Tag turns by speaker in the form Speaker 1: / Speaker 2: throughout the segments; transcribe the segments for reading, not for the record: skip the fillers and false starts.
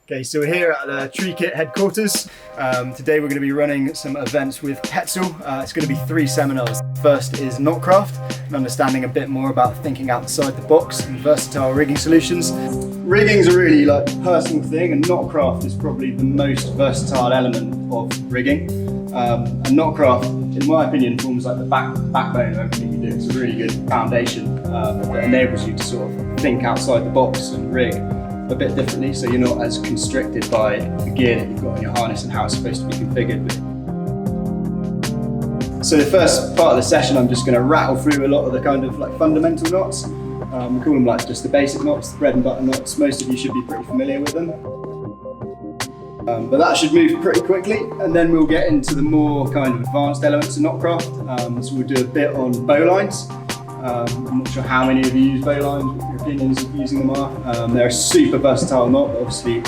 Speaker 1: Okay, so we're here at the TREEKIT headquarters. Today we're going to be running some events with Petzl. It's going to be 3 seminars. First is Knotcraft, and understanding a bit more about thinking outside the box and versatile rigging solutions. Rigging's a really personal thing, and Knotcraft is probably the most versatile element of rigging. And Knotcraft, in my opinion, forms like the backbone of everything you do. It's a really good foundation that enables you to sort of think outside the box and rig a bit differently, so you're not as constricted by the gear that you've got on your harness and how it's supposed to be configured. So the first part of the session, I'm just going to rattle through a lot of the kind of fundamental knots. We call them just the basic knots, the bread and butter knots. Most of you should be pretty familiar with them. But that should move pretty quickly, and then we'll get into the more kind of advanced elements of Knotcraft. So we'll do a bit on bowlines. I'm not sure how many of you use bowlines, what your opinions of using them are. They're a super versatile knot, but obviously,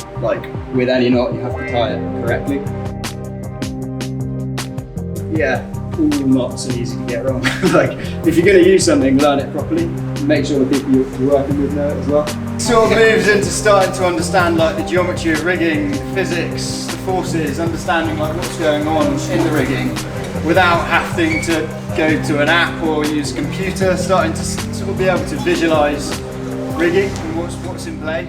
Speaker 1: with any knot, you have to tie it correctly. Yeah, all knots are easy to get wrong. If you're going to use something, learn it properly. Make sure the people you're working with know it as well. Sort of moves into starting to understand the geometry of rigging, the physics, the forces, understanding what's going on in the rigging without having to go to an app or use a computer, starting to sort of be able to visualise rigging and what's in play.